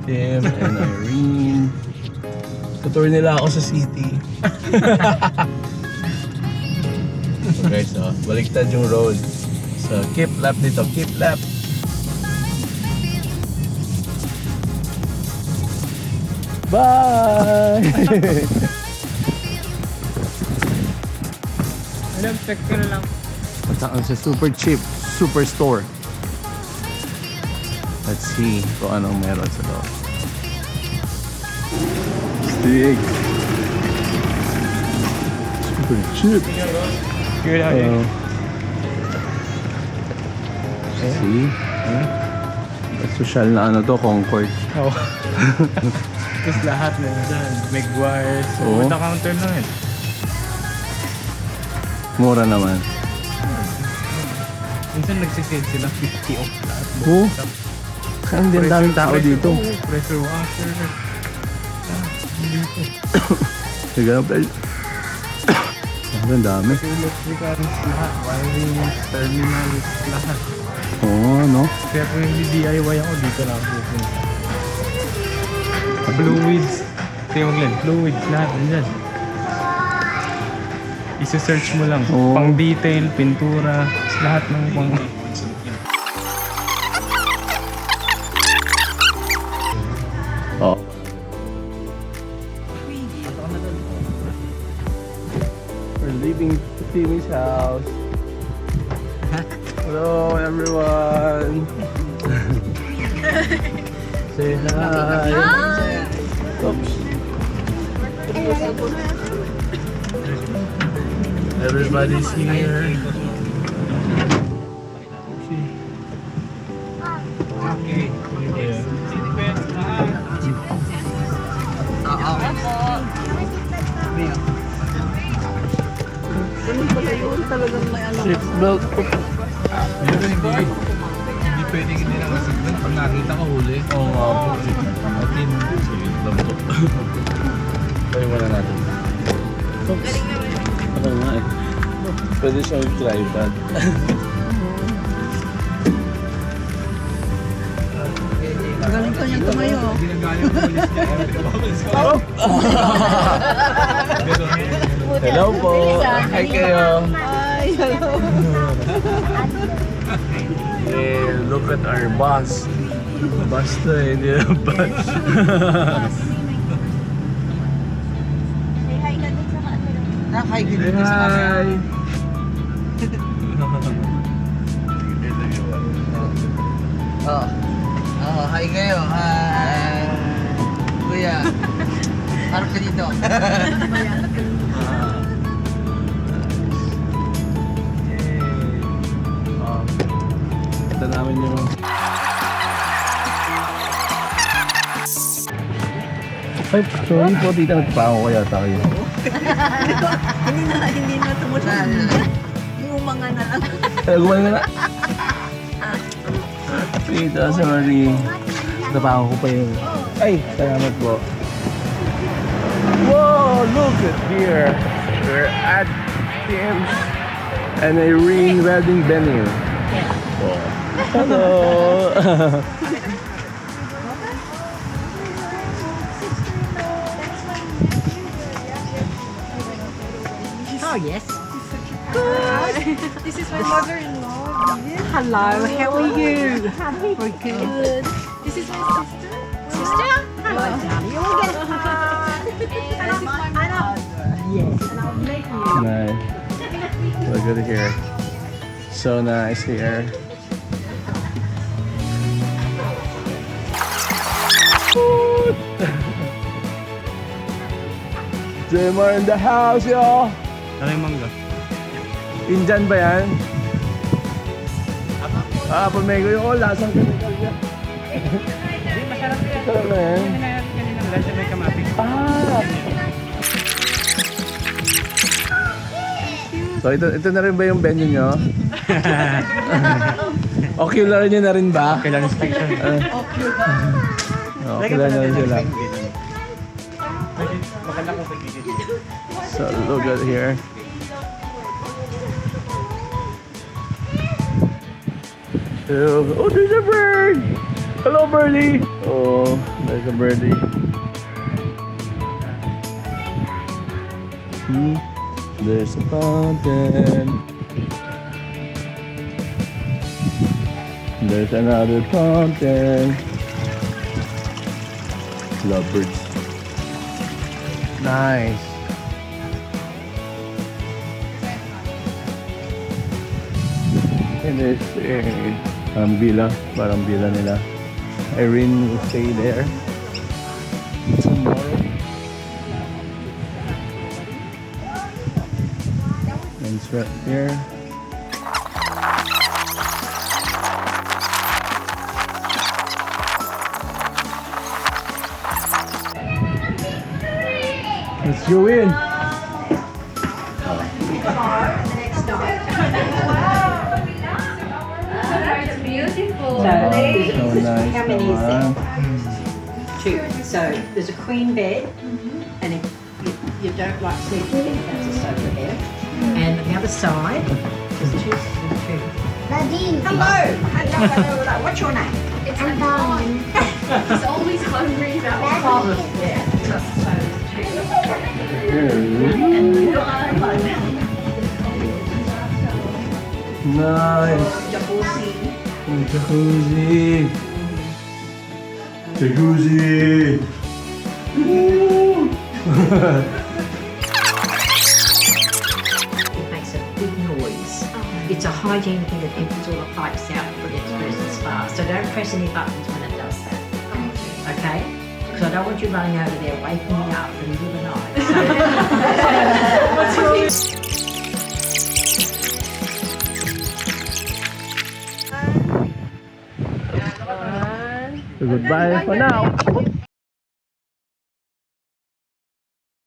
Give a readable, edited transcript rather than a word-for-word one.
Tim and Irene. Tutur nila ako sa city. So guys, baliktad yung road. So keep left dito, keep left. Bye! Check ko na lang. Punta sa super cheap superstore. Let's see kung anong meron sa loob. Stig. Super cheap. Good out here. See? Social na ano to, Concord. Oo. Tapos lahat na dyan. May wires. So, Oo. with the counter na rin. Mura naman. Minsan nagsisale sila 50 off lahat. Oo. Kaya hindi ang daming tao dito. Pressure washer. Dito. Sige na pala. Ang dami. Electricals lahat. Wiring, terminals, lahat. Oo, no? Kaya kung hindi DIY ako, dito na ako pupunta. Fluids. Kaya maglan, fluids lahat. Andyan. Isa-search mo lang. Oo. Pang detail, pintura, lahat ng pang... Oh. We're leaving Timmy's house. Hello everyone. Say hi. Oops. Everybody's here. Okay. Ship belt. Pero hindi pwedeng hindi lang masignan. Pag nakita ko huli. Oo nga po. Atin. Lambo. Tayo muna natin. Oops. Ano nga eh. Pwede siyang tripod. Galing ko niya tumayo. Ginagaling ko ulit niya. Pinababalis ko. Hello po. Hi kayo. Ay, hello. Eh, look at our bus. Bus to eh, hindi na bus. Nakay Say gano'n sa hi. Oh. Oh, hi kayo. Hi. Kuya. Harap ka dito. Ito namin yung... Ay, sorry po, tita. Nagpako kaya tayo. Hindi na tumusunod. Yung mga na lang. Gumana na. Tita, sorry. Napako ko pa yung... Ay, salamat po. Whoa, look at here. We're at Tim's and Irene wedding venue. Oh. Hello. Oh, yes. This is my mother-in-law. Hello, how are you? We're good. This is my sister. Sister? Hello, darling. You will get a hug. This is my mother. Yes, and I'll make you. Nice. So good to hear. So nice here. Jemar in the house, yo! Ano yung mangga? Indian ba yan? Pamego yung lasang chemical niya. Hindi, masarap yan. Sarap na yan. Kanina lang siya may kamatis. So ito na rin ba yung venue nyo? Ocular nyo na rin ba? Kailan inspection? Ocular na rin sila. Maganda kung pagigit. So look at here. Oh, there's a bird! Hello, birdie! Oh, there's a birdie. See? There's a fountain. There's another fountain. Lovebirds. Nice. And there's a villa, parang villa nila. Irene will stay there tomorrow. And it's right here. Let's go in. It's beautiful. So, So nice how many is naman. there? 2. So there's a queen bed, and if you don't like sleeping bed, that's a sofa bed. And on the other side, there's 2. Hello. Hello. What's your name? It's fun. He's always hungry about Yeah. Nice. Jacuzzi. Jacuzzi. It makes a big noise. It's a hygiene thing that empties all the pipes out for the next person's spa. So don't press any buttons when it does that. Okay? Because I don't want you running over there waking me up in the middle of the night. So goodbye for now.